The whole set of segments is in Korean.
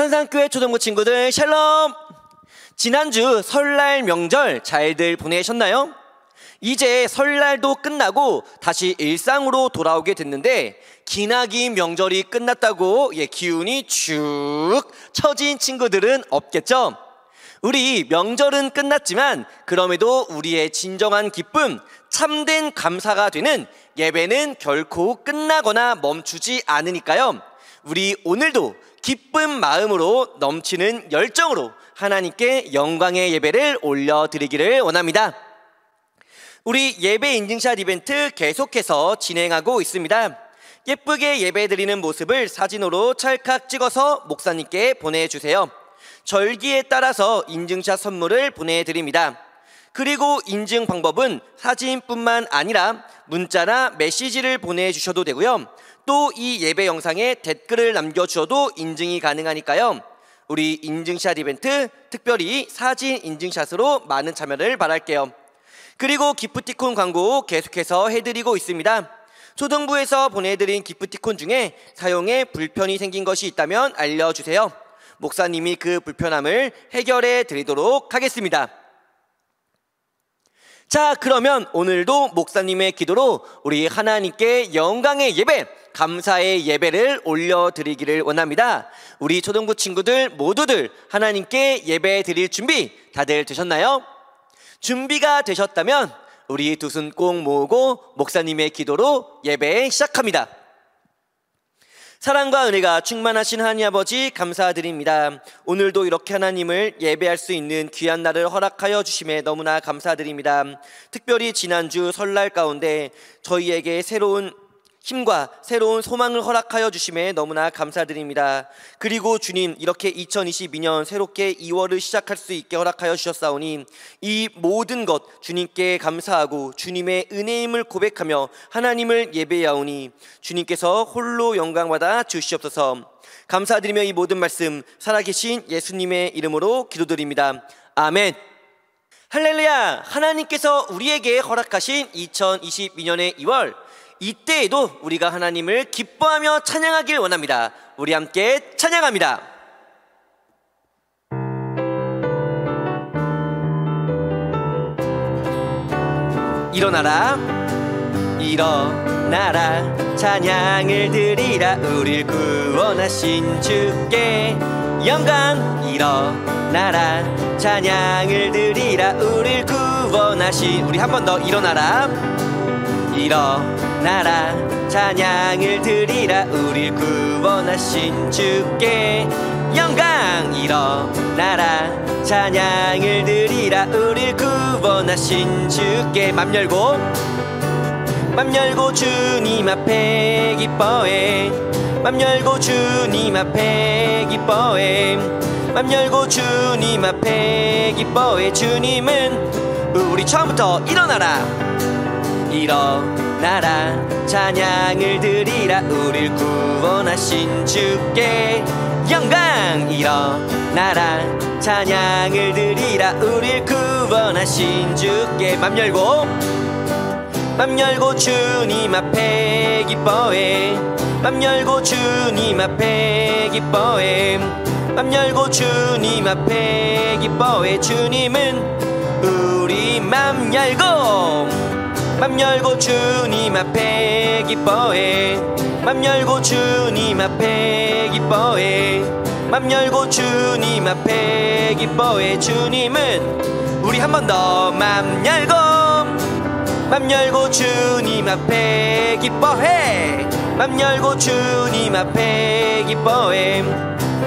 천산교회 초등부 친구들 샬롬! 지난주 설날 명절 잘들 보내셨나요? 이제 설날도 끝나고 다시 일상으로 돌아오게 됐는데 기나긴 명절이 끝났다고 기운이 쭉 처진 친구들은 없겠죠? 우리 명절은 끝났지만 그럼에도 우리의 진정한 기쁨, 참된 감사가 되는 예배는 결코 끝나거나 멈추지 않으니까요. 우리 오늘도 기쁜 마음으로 넘치는 열정으로 하나님께 영광의 예배를 올려드리기를 원합니다. 우리 예배 인증샷 이벤트 계속해서 진행하고 있습니다. 예쁘게 예배드리는 모습을 사진으로 찰칵 찍어서 목사님께 보내주세요. 절기에 따라서 인증샷 선물을 보내드립니다. 그리고 인증 방법은 사진뿐만 아니라 문자나 메시지를 보내주셔도 되고요. 또 이 예배 영상에 댓글을 남겨주셔도 인증이 가능하니까요. 우리 인증샷 이벤트 특별히 사진 인증샷으로 많은 참여를 바랄게요. 그리고 기프티콘 광고 계속해서 해드리고 있습니다. 초등부에서 보내드린 기프티콘 중에 사용에 불편이 생긴 것이 있다면 알려주세요. 목사님이 그 불편함을 해결해 드리도록 하겠습니다. 자, 그러면 오늘도 목사님의 기도로 우리 하나님께 영광의 예배, 감사의 예배를 올려드리기를 원합니다. 우리 초등부 친구들 모두들 하나님께 예배 드릴 준비 다들 되셨나요? 준비가 되셨다면 우리 두 손 꼭 모으고 목사님의 기도로 예배 시작합니다. 사랑과 은혜가 충만하신 하나님 아버지 감사드립니다. 오늘도 이렇게 하나님을 예배할 수 있는 귀한 날을 허락하여 주심에 너무나 감사드립니다. 특별히 지난주 설날 가운데 저희에게 새로운 힘과 새로운 소망을 허락하여 주심에 너무나 감사드립니다. 그리고 주님, 이렇게 2022년 새롭게 2월을 시작할 수 있게 허락하여 주셨사오니 이 모든 것 주님께 감사하고 주님의 은혜임을 고백하며 하나님을 예배하오니 주님께서 홀로 영광받아 주시옵소서. 감사드리며 이 모든 말씀 살아계신 예수님의 이름으로 기도드립니다. 아멘. 할렐루야. 하나님께서 우리에게 허락하신 2022년의 2월, 이때에도 우리가 하나님을 기뻐하며 찬양하길 원합니다. 우리 함께 찬양합니다. 일어나라 일어나라 찬양을 드리라. 우릴 구원하신 주께 영광. 일어나라 찬양을 드리라. 우릴 구원하신, 우리 한 번 더 일어나라 일어나라 찬양을 드리라. 우릴 구원하신 주께 영광. 일어나라 찬양을 드리라. 우릴 구원하신 주께 맘 열고 주님 앞에 기뻐해. 맘 열고 주님 앞에 기뻐해. 맘 열고 주님 앞에 기뻐해. 주님은 우리 처음부터 일어나라 찬양을 드리라. 우릴 구원하신 주께 영광. 일어나라 찬양을 드리라. 우릴 구원하신 주께 맘 열고 주님 앞에 기뻐해. 맘 열고 주님 앞에 기뻐해. 맘 열고 주님 앞에 기뻐해. 주님은 우리 맘 열고 주님 앞에 기뻐해. 맘 열고 주님 앞에 기뻐해. 맘 열고 주님 앞에 기뻐해. 주님은 우리 한 번 더 맘 열고 주님 앞에 기뻐해. 맘 열고 주님 앞에 기뻐해.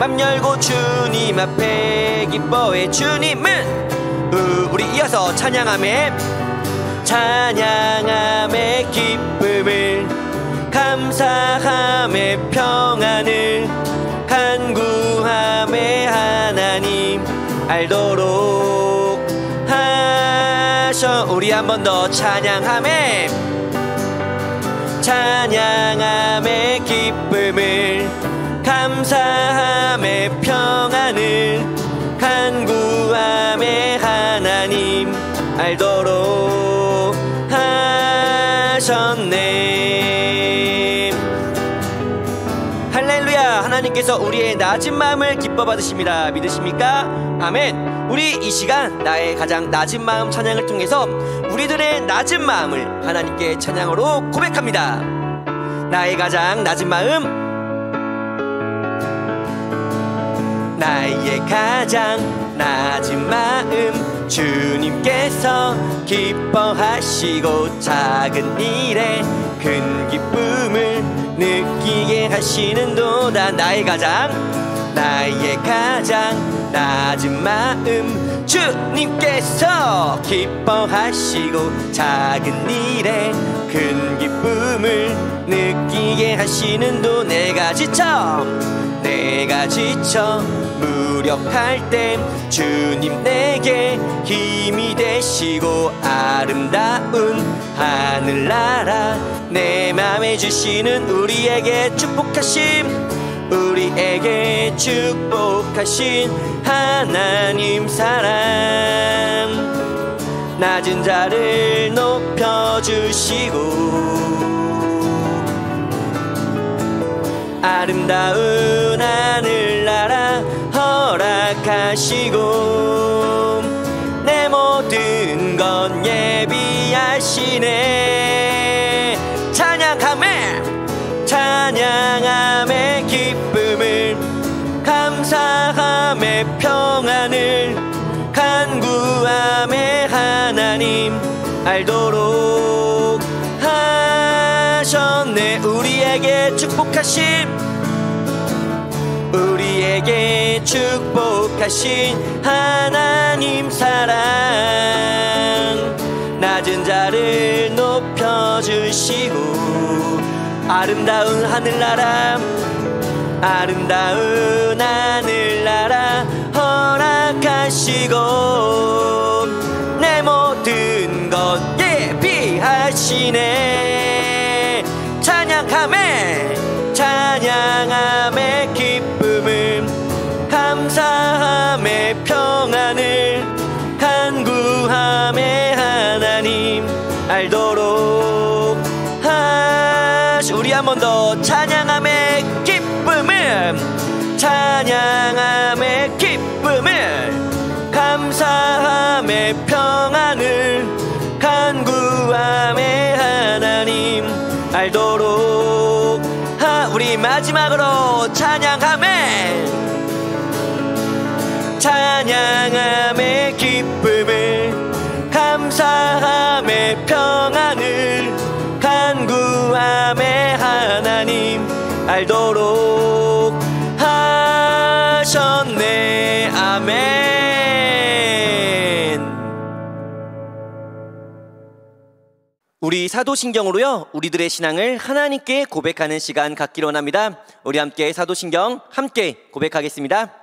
맘 열고 주님 앞에 기뻐해. 주님은 우리 이어서 찬양함에 기쁨을, 감사함에 평안을, 간구함에 하나님 알도록 하셔. 우리 한 번 더 찬양함에 기쁨을, 감사함에 평안을, 간구함에 하나님 알도록 하셨네. 할렐루야. 하나님 하나님께서 우리의 낮은 마음을 기뻐 받으십니다. 믿으십니까? 아멘. 우리 이 시간 나의 가장 낮은 마음 찬양을 통해서 우리들의 낮은 마음을 하나님께 찬양으로 고백합니다. 나의 가장 낮은 마음, 나의 가장 낮은 마음, 주님께서 기뻐하시고 작은 일에 큰 기쁨을 느끼게 하시는도다. 나의 가장 낮은 마음, 주님께서 기뻐하시고 작은 일에 큰 기쁨을 느끼게 하시는도. 내가 지쳐 무력할 때 주님 내게 힘이 되시고 아름다운 하늘나라 내 맘에 주시는 우리에게 축복하신 하나님 사랑. 낮은 자를 높여주시고 아름다운 하늘나라 허락하시고 내 모든 것 예비하시네. 찬양함에 기쁨을, 감사함에 평안을, 간구함에 하나님 알도록 하셨네. 우리에게 축복하신 하나님 사랑. 낮은 자를 높여주시고 아름다운 하늘나라 허락하시고 내 모든 것 예비하시네. 찬양함에 기쁨을, 감사함에 평안을, 간구함에 하나님 알도록 우리 한 번 더 찬양함에 기쁨을, 감사함에 평안을, 간구함에 하나님 알도록 우리 마지막으로 찬양함에 기쁨을, 감사함에 평안을, 간구함에 하나님 알도록 하셨네. 아멘. 우리 사도신경으로요 우리들의 신앙을 하나님께 고백하는 시간 갖기로 합니다. 우리 함께 사도신경 함께 고백하겠습니다.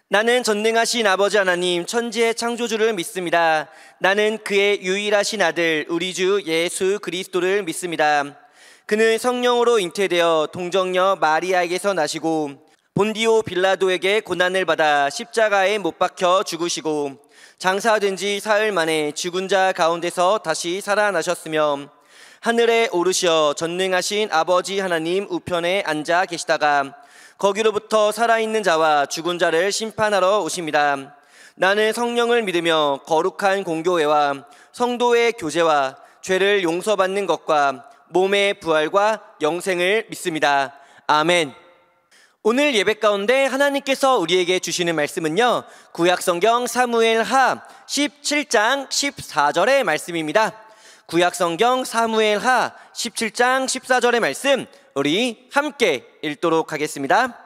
나는 전능하신 아버지 하나님 천지의 창조주를 믿습니다. 나는 그의 유일하신 아들 우리 주 예수 그리스도를 믿습니다. 그는 성령으로 잉태되어 동정녀 마리아에게서 나시고 본디오 빌라도에게 고난을 받아 십자가에 못 박혀 죽으시고 장사된 지 사흘 만에 죽은 자 가운데서 다시 살아나셨으며 하늘에 오르시어 전능하신 아버지 하나님 우편에 앉아 계시다가 거기로부터 살아있는 자와 죽은 자를 심판하러 오십니다. 나는 성령을 믿으며 거룩한 공교회와 성도의 교제와 죄를 용서받는 것과 몸의 부활과 영생을 믿습니다. 아멘. 오늘 예배 가운데 하나님께서 우리에게 주시는 말씀은요 구약성경 사무엘하 17장 14절의 말씀입니다. 구약성경 사무엘하 17장 14절의 말씀 우리 함께 읽도록 하겠습니다.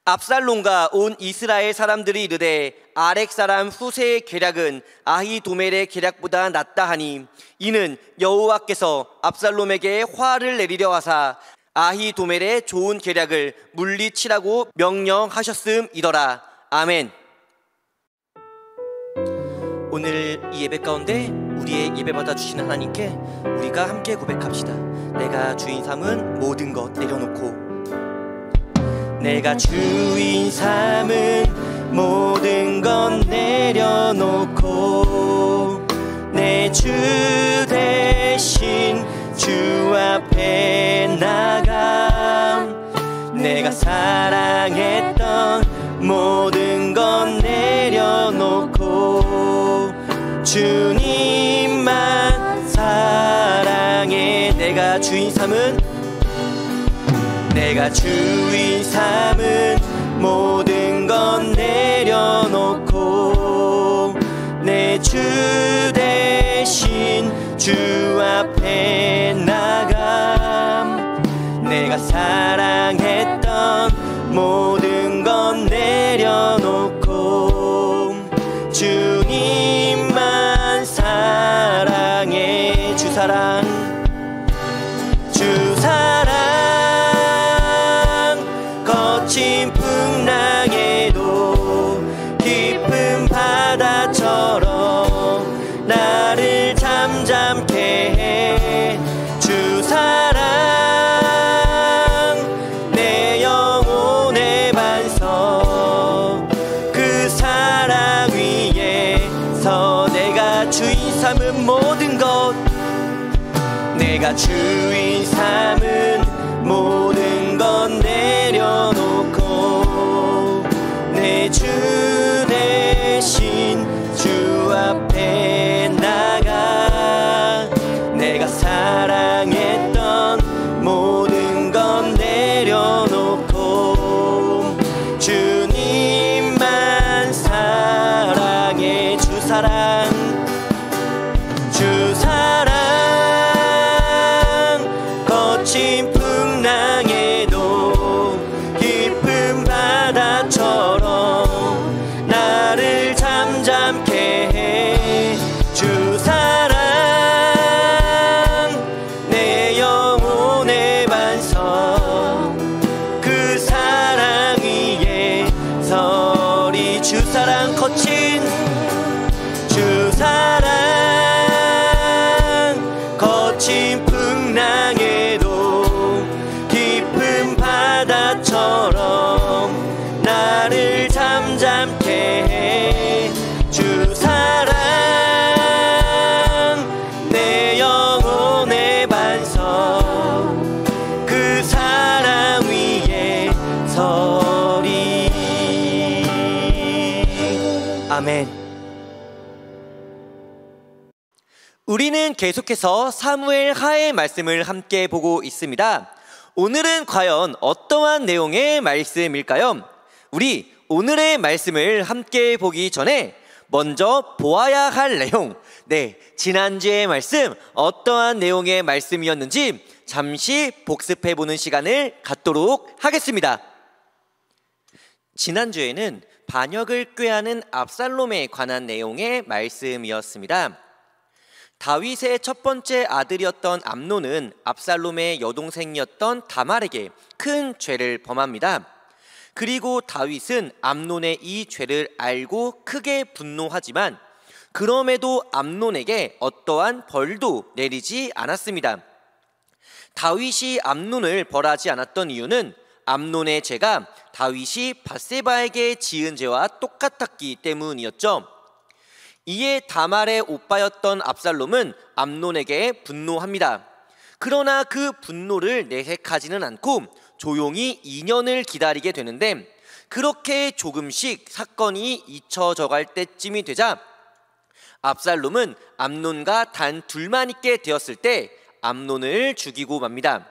압살롬과 온 이스라엘 사람들이 이르되 아렉 사람 후세의 계략은 아히도멜의 계략보다 낫다 하니 이는 여호와께서 압살롬에게 화를 내리려 하사 아히도멜의 좋은 계략을 물리치라고 명령하셨음이더라. 아멘. 오늘 이 예배 가운데 우리의 예배 받아주시는 하나님께 우리가 함께 고백합시다. 내가 주인 삼은 모든 것 내려놓고, 내가 주인 삼은 모든 것 내려놓고 내 주 대신 주 앞에 나감 내가 사랑했던 모든 건 내려놓고 주님만 사랑해. 내가 주인 삼은 모든 건 내려놓고 내 주 대신 주 앞에 나감. 내가 사랑했던 모든 건 내려놓고 주님만 사랑해. 주 사랑 거친 풍랑에도 깊은 바다처럼 나를 잠잠케 해. 주 사랑 내 영혼의 반석. 그 사랑 위에서 내가 주인 삼은 모든 것, 내가 주인 삼은 모든 건 내려놓고 내 주 대신 주 앞에 나가. 내가 사랑했던 모든 건 내려놓고 주님만 사랑해. 주 사랑 거친 풍랑에도 깊은 바다처럼 나를 잠잠케 해. 주 사랑 내 영혼의 반석. 그 사랑 위에 서리. 주 사랑 거친 풍랑에도 깊은 바다처럼 나를 잠잠케 해. 주 사랑 내 영혼의 반석. 그 사랑 위에 서리. 아멘. 우리는 계속해서 사무엘 하의 말씀을 함께 보고 있습니다. 오늘은 과연 어떠한 내용의 말씀일까요? 우리 오늘의 말씀을 함께 보기 전에 먼저 보아야 할 내용, 지난주의 말씀 어떠한 내용의 말씀이었는지 잠시 복습해보는 시간을 갖도록 하겠습니다. 지난주에는 반역을 꾀하는 압살롬에 관한 내용의 말씀이었습니다. 다윗의 첫 번째 아들이었던 암논은 압살롬의 여동생이었던 다말에게 큰 죄를 범합니다. 그리고 다윗은 암논의 이 죄를 알고 크게 분노하지만 그럼에도 암논에게 어떠한 벌도 내리지 않았습니다. 다윗이 암논을 벌하지 않았던 이유는 암논의 죄가 다윗이 밧세바에게 지은 죄와 똑같았기 때문이었죠. 이에 다말의 오빠였던 압살롬은 암논에게 분노합니다. 그러나 그 분노를 내색하지는 않고 조용히 2년을 기다리게 되는데, 그렇게 조금씩 사건이 잊혀져 갈 때쯤이 되자 압살롬은 암논과 단 둘만 있게 되었을 때 암논을 죽이고 맙니다.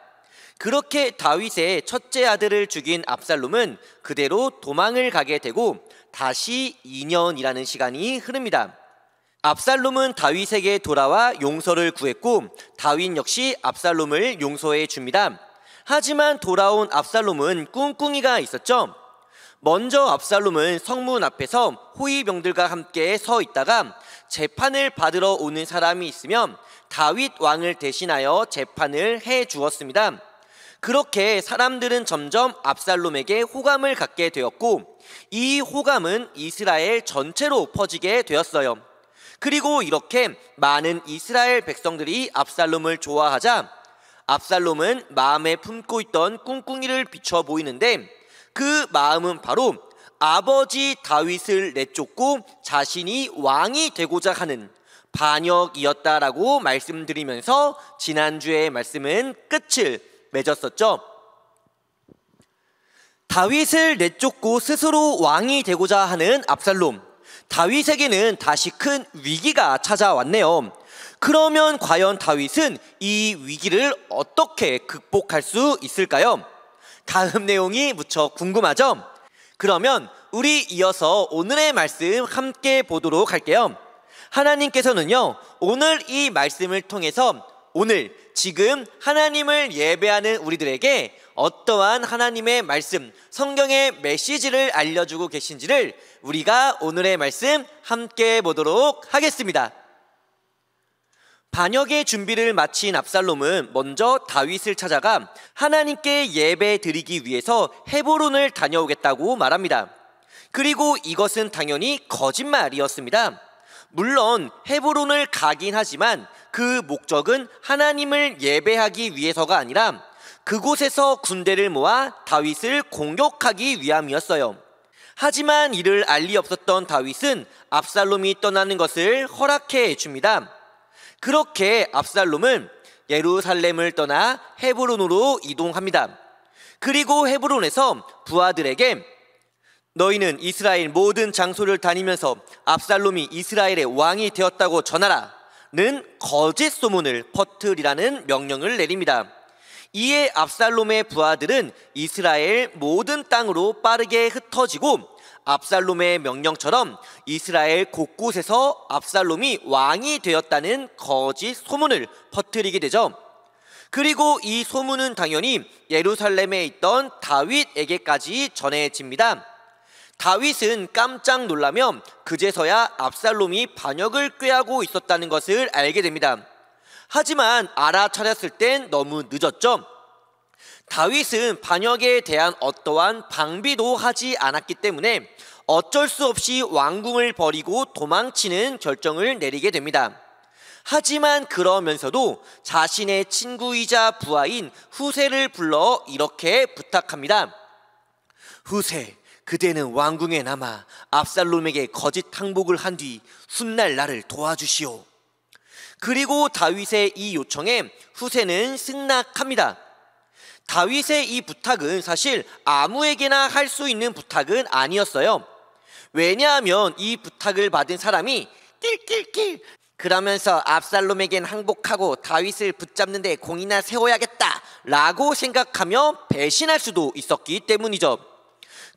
그렇게 다윗의 첫째 아들을 죽인 압살롬은 그대로 도망을 가게 되고 다시 2년이라는 시간이 흐릅니다. 압살롬은 다윗에게 돌아와 용서를 구했고 다윗 역시 압살롬을 용서해 줍니다. 하지만 돌아온 압살롬은 꿍꿍이가 있었죠. 먼저 압살롬은 성문 앞에서 호위병들과 함께 서 있다가 재판을 받으러 오는 사람이 있으면 다윗 왕을 대신하여 재판을 해 주었습니다. 그렇게 사람들은 점점 압살롬에게 호감을 갖게 되었고 이 호감은 이스라엘 전체로 퍼지게 되었어요. 그리고 이렇게 많은 이스라엘 백성들이 압살롬을 좋아하자 압살롬은 마음에 품고 있던 꿍꿍이를 비춰 보이는데 그 마음은 바로 아버지 다윗을 내쫓고 자신이 왕이 되고자 하는 반역이었다라고 말씀드리면서 지난주의 말씀은 끝을 맺었었죠. 다윗을 내쫓고 스스로 왕이 되고자 하는 압살롬. 다윗에게는 다시 큰 위기가 찾아왔네요. 그러면 과연 다윗은 이 위기를 어떻게 극복할 수 있을까요? 다음 내용이 무척 궁금하죠? 그러면 우리 이어서 오늘의 말씀 함께 보도록 할게요. 하나님께서는요, 오늘 이 말씀을 통해서 오늘 지금 하나님을 예배하는 우리들에게 어떠한 하나님의 말씀, 성경의 메시지를 알려주고 계신지를 우리가 오늘의 말씀 함께 보도록 하겠습니다. 반역의 준비를 마친 압살롬은 먼저 다윗을 찾아가 하나님께 예배 드리기 위해서 헤브론을 다녀오겠다고 말합니다. 그리고 이것은 당연히 거짓말이었습니다. 물론 헤브론을 가긴 하지만 그 목적은 하나님을 예배하기 위해서가 아니라 그곳에서 군대를 모아 다윗을 공격하기 위함이었어요. 하지만 이를 알 리 없었던 다윗은 압살롬이 떠나는 것을 허락해 줍니다. 그렇게 압살롬은 예루살렘을 떠나 헤브론으로 이동합니다. 그리고 헤브론에서 부하들에게 너희는 이스라엘 모든 장소를 다니면서 압살롬이 이스라엘의 왕이 되었다고 전하라 는 거짓 소문을 퍼뜨리라는 명령을 내립니다. 이에 압살롬의 부하들은 이스라엘 모든 땅으로 빠르게 흩어지고 압살롬의 명령처럼 이스라엘 곳곳에서 압살롬이 왕이 되었다는 거짓 소문을 퍼뜨리게 되죠. 그리고 이 소문은 당연히 예루살렘에 있던 다윗에게까지 전해집니다. 다윗은 깜짝 놀라며 그제서야 압살롬이 반역을 꾀하고 있었다는 것을 알게 됩니다. 하지만 알아차렸을 땐 너무 늦었죠. 다윗은 반역에 대한 어떠한 방비도 하지 않았기 때문에 어쩔 수 없이 왕궁을 버리고 도망치는 결정을 내리게 됩니다. 하지만 그러면서도 자신의 친구이자 부하인 후세를 불러 이렇게 부탁합니다. 후세, 그대는 왕궁에 남아 압살롬에게 거짓 항복을 한 뒤 훗날 나를 도와주시오. 그리고 다윗의 이 요청에 후세는 승낙합니다. 다윗의 이 부탁은 사실 아무에게나 할 수 있는 부탁은 아니었어요. 왜냐하면 이 부탁을 받은 사람이 낄낄낄 그러면서 압살롬에겐 항복하고 다윗을 붙잡는 데 공이나 세워야겠다 라고 생각하며 배신할 수도 있었기 때문이죠.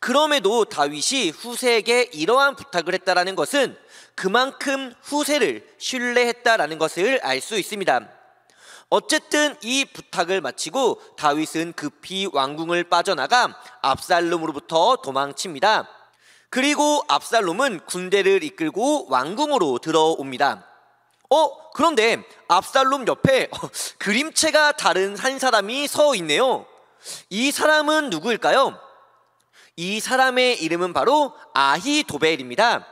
그럼에도 다윗이 후세에게 이러한 부탁을 했다라는 것은 그만큼 후세를 신뢰했다라는 것을 알 수 있습니다. 어쨌든 이 부탁을 마치고 다윗은 급히 왕궁을 빠져나가 압살롬으로부터 도망칩니다. 그리고 압살롬은 군대를 이끌고 왕궁으로 들어옵니다. 그런데 압살롬 옆에 그림체가 다른 한 사람이 서 있네요. 이 사람은 누구일까요? 이 사람의 이름은 바로 아히도벨입니다.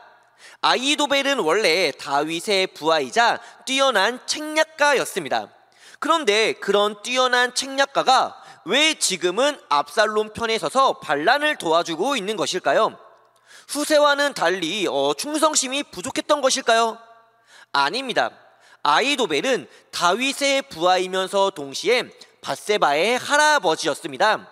아히도벨은 원래 다윗의 부하이자 뛰어난 책략가였습니다. 그런데 그런 뛰어난 책략가가 왜 지금은 압살롬 편에 서서 반란을 도와주고 있는 것일까요? 후세와는 달리 충성심이 부족했던 것일까요? 아닙니다. 아히도벨은 다윗의 부하이면서 동시에 밧세바의 할아버지였습니다.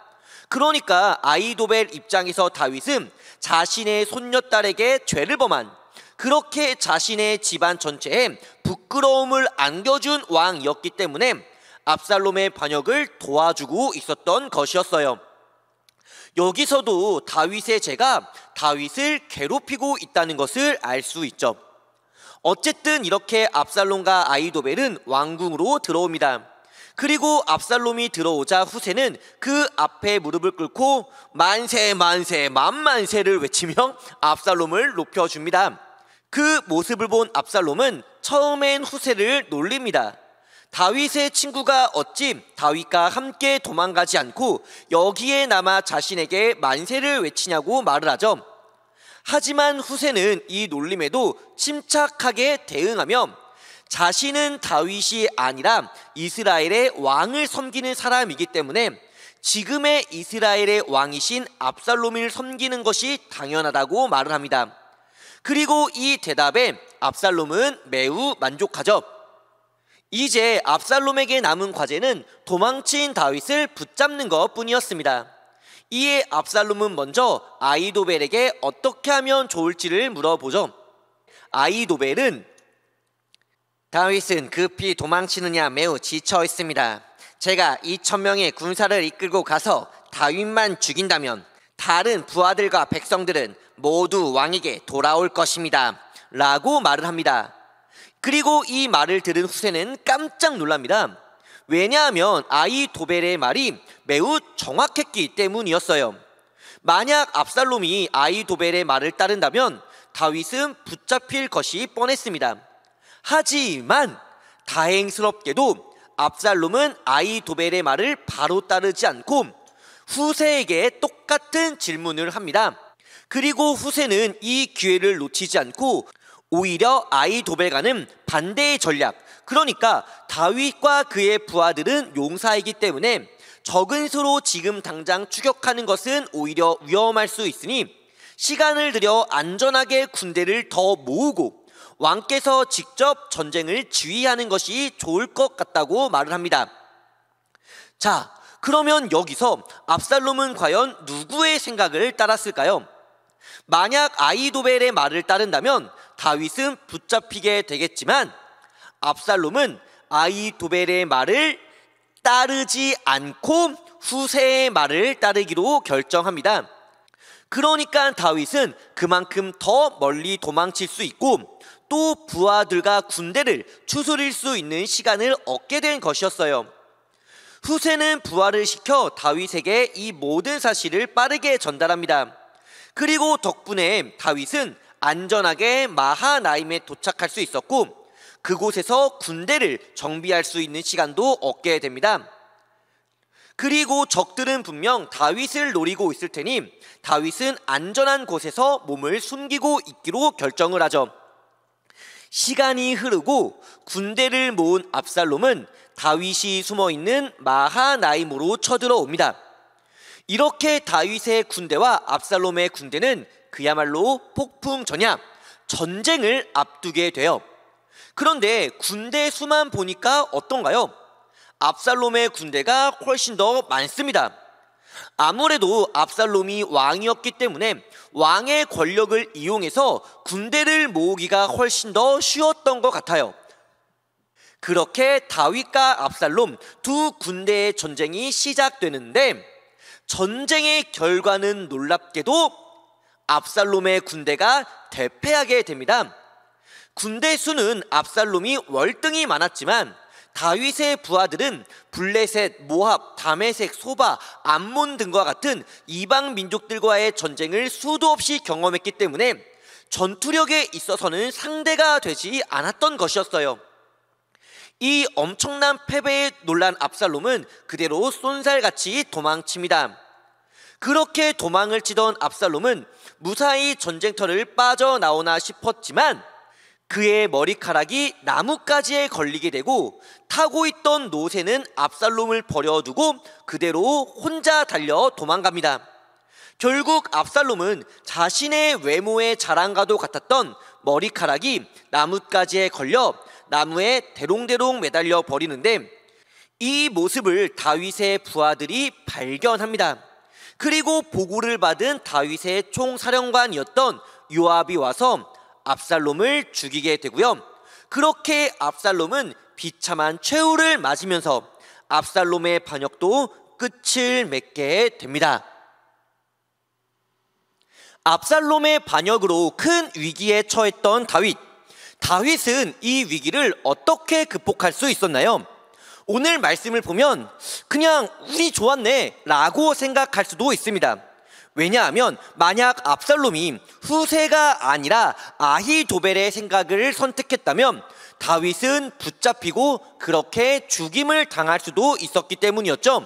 그러니까 아히도벨 입장에서 다윗은 자신의 손녀딸에게 죄를 범한, 그렇게 자신의 집안 전체에 부끄러움을 안겨준 왕이었기 때문에 압살롬의 반역을 도와주고 있었던 것이었어요. 여기서도 다윗의 죄가 다윗을 괴롭히고 있다는 것을 알 수 있죠. 어쨌든 이렇게 압살롬과 아히도벨은 왕궁으로 들어옵니다. 그리고 압살롬이 들어오자 후세는 그 앞에 무릎을 꿇고 만세 만세 만만세를 외치며 압살롬을 높여줍니다. 그 모습을 본 압살롬은 처음엔 후세를 놀립니다. 다윗의 친구가 어찌 다윗과 함께 도망가지 않고 여기에 남아 자신에게 만세를 외치냐고 말을 하죠. 하지만 후세는 이 놀림에도 침착하게 대응하며 자신은 다윗이 아니라 이스라엘의 왕을 섬기는 사람이기 때문에 지금의 이스라엘의 왕이신 압살롬을 섬기는 것이 당연하다고 말을 합니다. 그리고 이 대답에 압살롬은 매우 만족하죠. 이제 압살롬에게 남은 과제는 도망친 다윗을 붙잡는 것 뿐이었습니다. 이에 압살롬은 먼저 아히도벨에게 어떻게 하면 좋을지를 물어보죠. 아히도벨은 다윗은 급히 도망치느냐 매우 지쳐 있습니다. 제가 2,000명의 군사를 이끌고 가서 다윗만 죽인다면 다른 부하들과 백성들은 모두 왕에게 돌아올 것입니다. 라고 말을 합니다. 그리고 이 말을 들은 후세는 깜짝 놀랍니다. 왜냐하면 아히도벨의 말이 매우 정확했기 때문이었어요. 만약 압살롬이 아히도벨의 말을 따른다면 다윗은 붙잡힐 것이 뻔했습니다. 하지만 다행스럽게도 압살롬은 아히도벨의 말을 바로 따르지 않고 후세에게 똑같은 질문을 합니다. 그리고 후세는 이 기회를 놓치지 않고 오히려 아히도벨과는 반대의 전략, 그러니까 다윗과 그의 부하들은 용사이기 때문에 적은 수로 지금 당장 추격하는 것은 오히려 위험할 수 있으니 시간을 들여 안전하게 군대를 더 모으고 왕께서 직접 전쟁을 지휘하는 것이 좋을 것 같다고 말을 합니다. 자, 그러면 여기서 압살롬은 과연 누구의 생각을 따랐을까요? 만약 아히도벨의 말을 따른다면 다윗은 붙잡히게 되겠지만 압살롬은 아히도벨의 말을 따르지 않고 후세의 말을 따르기로 결정합니다. 그러니까 다윗은 그만큼 더 멀리 도망칠 수 있고 또 부하들과 군대를 추스릴 수 있는 시간을 얻게 된 것이었어요. 후세는 부하를 시켜 다윗에게 이 모든 사실을 빠르게 전달합니다. 그리고 덕분에 다윗은 안전하게 마하나임에 도착할 수 있었고 그곳에서 군대를 정비할 수 있는 시간도 얻게 됩니다. 그리고 적들은 분명 다윗을 노리고 있을 테니 다윗은 안전한 곳에서 몸을 숨기고 있기로 결정을 하죠. 시간이 흐르고 군대를 모은 압살롬은 다윗이 숨어있는 마하나임으로 쳐들어옵니다. 이렇게 다윗의 군대와 압살롬의 군대는 그야말로 폭풍전야, 전쟁을 앞두게 돼요. 그런데 군대 수만 보니까 어떤가요? 압살롬의 군대가 훨씬 더 많습니다. 아무래도 압살롬이 왕이었기 때문에 왕의 권력을 이용해서 군대를 모으기가 훨씬 더 쉬웠던 것 같아요. 그렇게 다윗과 압살롬 두 군대의 전쟁이 시작되는데 전쟁의 결과는 놀랍게도 압살롬의 군대가 대패하게 됩니다. 군대 수는 압살롬이 월등히 많았지만 다윗의 부하들은 블레셋, 모압, 다메섹, 소바, 암몬 등과 같은 이방 민족들과의 전쟁을 수도 없이 경험했기 때문에 전투력에 있어서는 상대가 되지 않았던 것이었어요. 이 엄청난 패배에 놀란 압살롬은 그대로 쏜살같이 도망칩니다. 그렇게 도망을 치던 압살롬은 무사히 전쟁터를 빠져나오나 싶었지만 그의 머리카락이 나뭇가지에 걸리게 되고 타고 있던 노새는 압살롬을 버려두고 그대로 혼자 달려 도망갑니다. 결국 압살롬은 자신의 외모의 자랑과도 같았던 머리카락이 나뭇가지에 걸려 나무에 대롱대롱 매달려 버리는데 이 모습을 다윗의 부하들이 발견합니다. 그리고 보고를 받은 다윗의 총사령관이었던 요압이 와서 압살롬을 죽이게 되고요. 그렇게 압살롬은 비참한 최후를 맞으면서 압살롬의 반역도 끝을 맺게 됩니다. 압살롬의 반역으로 큰 위기에 처했던 다윗은 이 위기를 어떻게 극복할 수 있었나요? 오늘 말씀을 보면 그냥 운이 좋았네 라고 생각할 수도 있습니다. 왜냐하면 만약 압살롬이 후세가 아니라 아히도벨의 생각을 선택했다면 다윗은 붙잡히고 그렇게 죽임을 당할 수도 있었기 때문이었죠.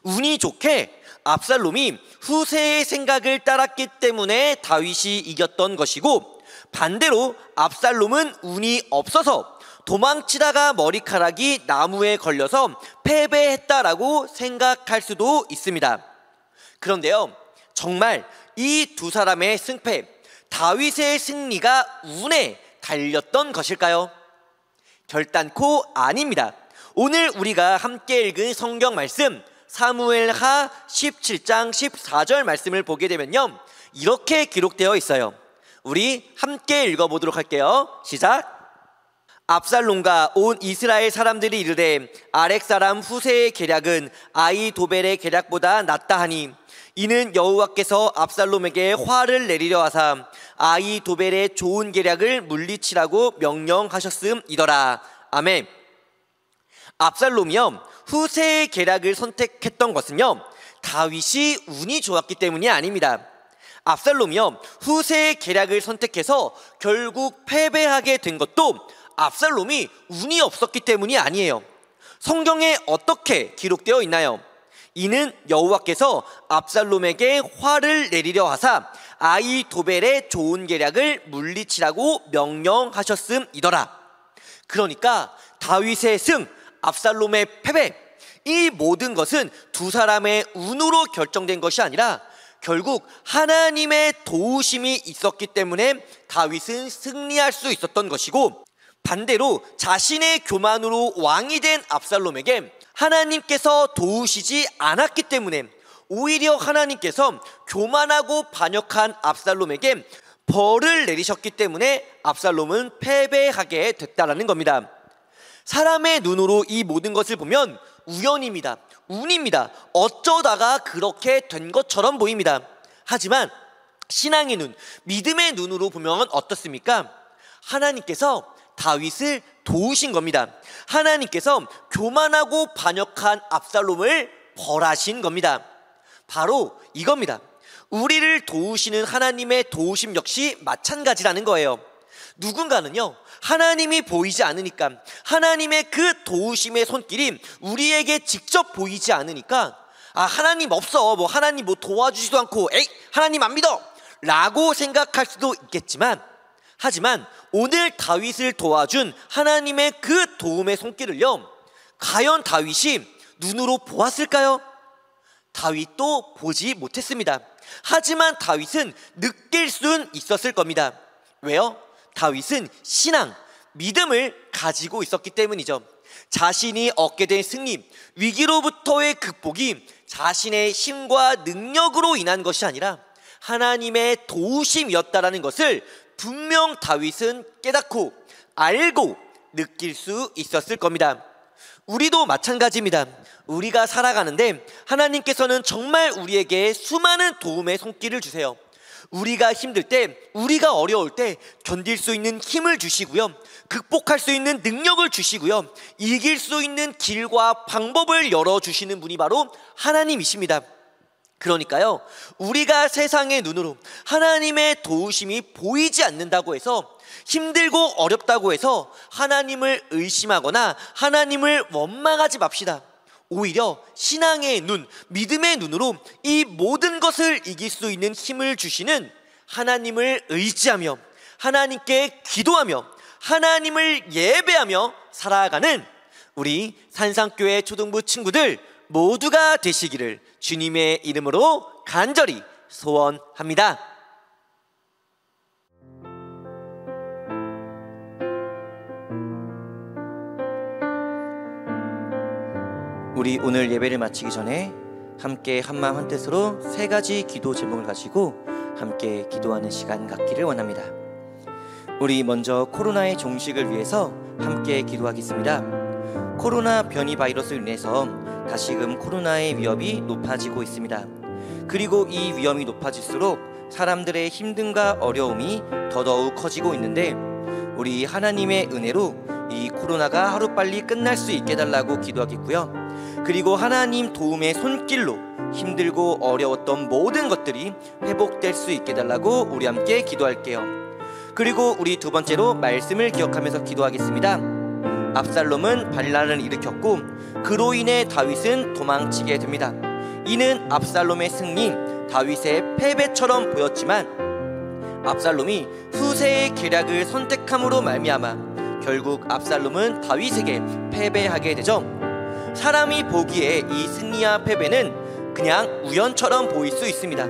운이 좋게 압살롬이 후세의 생각을 따랐기 때문에 다윗이 이겼던 것이고 반대로 압살롬은 운이 없어서 도망치다가 머리카락이 나무에 걸려서 패배했다라고 생각할 수도 있습니다. 그런데요, 정말 이 두 사람의 승패, 다윗의 승리가 운에 달렸던 것일까요? 결단코 아닙니다. 오늘 우리가 함께 읽은 성경 말씀 사무엘하 17장 14절 말씀을 보게 되면요, 이렇게 기록되어 있어요. 우리 함께 읽어보도록 할게요. 시작. 압살롬과 온 이스라엘 사람들이 이르되 아렉 사람 후세의 계략은 아히도벨의 계략보다 낫다 하니 이는 여호와께서 압살롬에게 화를 내리려 하사 아히도벨의 좋은 계략을 물리치라고 명령하셨음이더라. 아멘. 압살롬이요, 후세의 계략을 선택했던 것은요, 다윗이 운이 좋았기 때문이 아닙니다. 압살롬이요, 후세의 계략을 선택해서 결국 패배하게 된 것도 압살롬이 운이 없었기 때문이 아니에요. 성경에 어떻게 기록되어 있나요? 이는 여호와께서 압살롬에게 화를 내리려 하사 아히도벨의 좋은 계략을 물리치라고 명령하셨음이더라. 그러니까 다윗의 승, 압살롬의 패배, 이 모든 것은 두 사람의 운으로 결정된 것이 아니라 결국 하나님의 도우심이 있었기 때문에 다윗은 승리할 수 있었던 것이고, 반대로 자신의 교만으로 왕이 된 압살롬에게 하나님께서 도우시지 않았기 때문에 오히려 하나님께서 교만하고 반역한 압살롬에게 벌을 내리셨기 때문에 압살롬은 패배하게 됐다라는 겁니다. 사람의 눈으로 이 모든 것을 보면 우연입니다. 운입니다. 어쩌다가 그렇게 된 것처럼 보입니다. 하지만 신앙의 눈, 믿음의 눈으로 보면 어떻습니까? 하나님께서 다윗을 도우신 겁니다. 하나님께서 교만하고 반역한 압살롬을 벌하신 겁니다. 바로 이겁니다. 우리를 도우시는 하나님의 도우심 역시 마찬가지라는 거예요. 누군가는요, 하나님이 보이지 않으니까, 하나님의 그 도우심의 손길이 우리에게 직접 보이지 않으니까, 아, 하나님 없어, 하나님 도와주지도 않고, 에이, 하나님 안 믿어 라고 생각할 수도 있겠지만, 하지만 오늘 다윗을 도와준 하나님의 그 도움의 손길을요, 과연 다윗이 눈으로 보았을까요? 다윗도 보지 못했습니다. 하지만 다윗은 느낄 수는 있었을 겁니다. 왜요? 다윗은 신앙, 믿음을 가지고 있었기 때문이죠. 자신이 얻게 된 승리, 위기로부터의 극복이 자신의 힘과 능력으로 인한 것이 아니라 하나님의 도우심이었다라는 것을 분명 다윗은 깨닫고 알고 느낄 수 있었을 겁니다. 우리도 마찬가지입니다. 우리가 살아가는데 하나님께서는 정말 우리에게 수많은 도움의 손길을 주세요. 우리가 힘들 때, 우리가 어려울 때 견딜 수 있는 힘을 주시고요, 극복할 수 있는 능력을 주시고요, 이길 수 있는 길과 방법을 열어주시는 분이 바로 하나님이십니다. 그러니까요, 우리가 세상의 눈으로 하나님의 도우심이 보이지 않는다고 해서, 힘들고 어렵다고 해서 하나님을 의심하거나 하나님을 원망하지 맙시다. 오히려 신앙의 눈, 믿음의 눈으로 이 모든 것을 이길 수 있는 힘을 주시는 하나님을 의지하며 하나님께 기도하며 하나님을 예배하며 살아가는 우리 산상교회 초등부 친구들 모두가 되시기를 주님의 이름으로 간절히 소원합니다. 우리 오늘 예배를 마치기 전에 함께 한마음 한뜻으로 세 가지 기도 제목을 가지고 함께 기도하는 시간 갖기를 원합니다. 우리 먼저 코로나의 종식을 위해서 함께 기도하겠습니다. 코로나 변이 바이러스로 인해서 다시금 코로나의 위협이 높아지고 있습니다. 그리고 이 위험이 높아질수록 사람들의 힘듦과 어려움이 더더욱 커지고 있는데, 우리 하나님의 은혜로 이 코로나가 하루빨리 끝날 수 있게 해달라고 기도하겠고요. 그리고 하나님 도움의 손길로 힘들고 어려웠던 모든 것들이 회복될 수 있게 해달라고 우리 함께 기도할게요. 그리고 우리 두 번째로 말씀을 기억하면서 기도하겠습니다. 압살롬은 반란을 일으켰고 그로 인해 다윗은 도망치게 됩니다. 이는 압살롬의 승리, 다윗의 패배처럼 보였지만 압살롬이 후세의 계략을 선택함으로 말미암아 결국 압살롬은 다윗에게 패배하게 되죠. 사람이 보기에 이 승리와 패배는 그냥 우연처럼 보일 수 있습니다.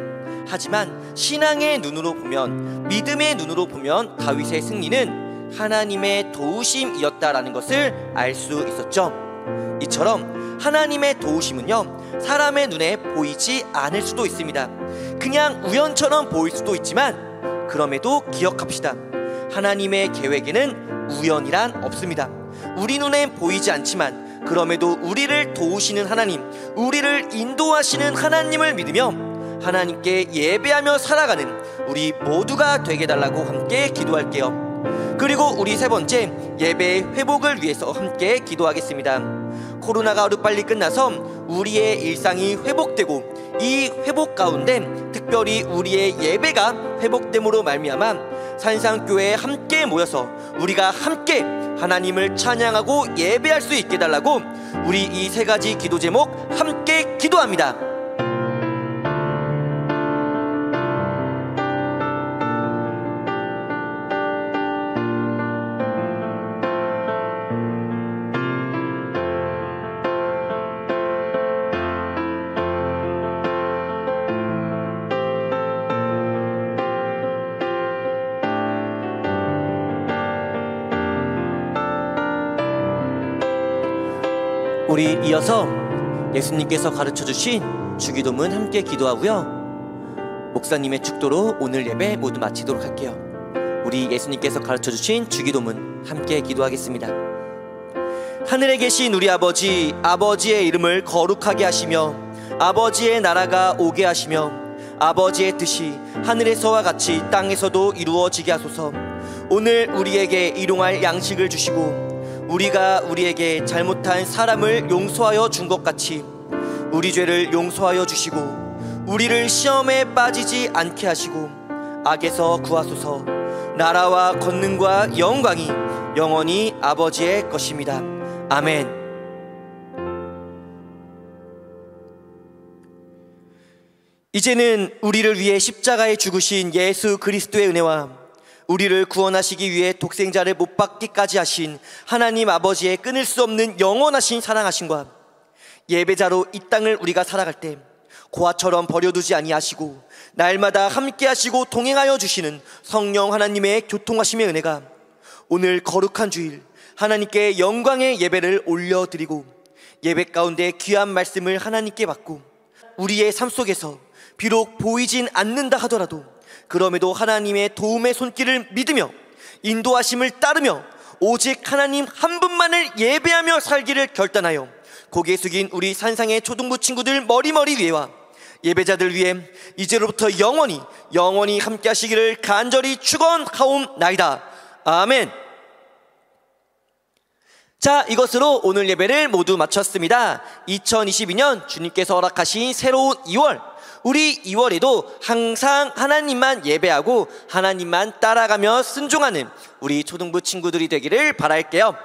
하지만 신앙의 눈으로 보면, 믿음의 눈으로 보면 다윗의 승리는 하나님의 도우심이었다라는 것을 알 수 있었죠. 이처럼 하나님의 도우심은요, 사람의 눈에 보이지 않을 수도 있습니다. 그냥 우연처럼 보일 수도 있지만 그럼에도 기억합시다. 하나님의 계획에는 우연이란 없습니다. 우리 눈에 보이지 않지만 그럼에도 우리를 도우시는 하나님, 우리를 인도하시는 하나님을 믿으며 하나님께 예배하며 살아가는 우리 모두가 되게 달라고 함께 기도할게요. 그리고 우리 세 번째, 예배의 회복을 위해서 함께 기도하겠습니다. 코로나가 하루빨리 끝나서 우리의 일상이 회복되고 이 회복 가운데 특별히 우리의 예배가 회복됨으로 말미암아 산상교회에 함께 모여서 우리가 함께 하나님을 찬양하고 예배할 수 있게 달라고 우리 이 세 가지 기도 제목 함께 기도합니다. 우리 이어서 예수님께서 가르쳐주신 주기도문 함께 기도하고요, 목사님의 축도로 오늘 예배 모두 마치도록 할게요. 우리 예수님께서 가르쳐주신 주기도문 함께 기도하겠습니다. 하늘에 계신 우리 아버지, 아버지의 이름을 거룩하게 하시며 아버지의 나라가 오게 하시며 아버지의 뜻이 하늘에서와 같이 땅에서도 이루어지게 하소서. 오늘 우리에게 일용할 양식을 주시고 우리가 우리에게 잘못한 사람을 용서하여 준 것 같이 우리 죄를 용서하여 주시고 우리를 시험에 빠지지 않게 하시고 악에서 구하소서. 나라와 권능과 영광이 영원히 아버지의 것입니다. 아멘. 이제는 우리를 위해 십자가에 죽으신 예수 그리스도의 은혜와 우리를 구원하시기 위해 독생자를 못 박기까지 하신 하나님 아버지의 끊을 수 없는 영원하신 사랑하심과 예배자로 이 땅을 우리가 살아갈 때 고아처럼 버려두지 아니하시고 날마다 함께 하시고 동행하여 주시는 성령 하나님의 교통하심의 은혜가 오늘 거룩한 주일 하나님께 영광의 예배를 올려드리고 예배 가운데 귀한 말씀을 하나님께 받고 우리의 삶 속에서 비록 보이진 않는다 하더라도 그럼에도 하나님의 도움의 손길을 믿으며 인도하심을 따르며 오직 하나님 한 분만을 예배하며 살기를 결단하여 고개 숙인 우리 산상의 초등부 친구들 머리머리 위에와 예배자들 위해 이제로부터 영원히 함께 하시기를 간절히 축원하옵나이다. 아멘. 자, 이것으로 오늘 예배를 모두 마쳤습니다. 2022년 주님께서 허락하신 새로운 2월, 우리 2월에도 항상 하나님만 예배하고 하나님만 따라가며 순종하는 우리 초등부 친구들이 되기를 바랄게요.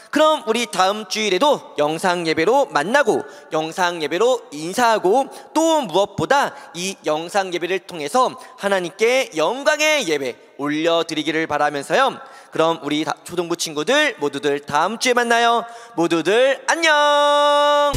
그럼 우리 다음 주일에도 영상 예배로 만나고 영상 예배로 인사하고 또 무엇보다 이 영상 예배를 통해서 하나님께 영광의 예배 올려드리기를 바라면서요, 그럼 우리 초등부 친구들 모두들 다음 주에 만나요. 모두들 안녕.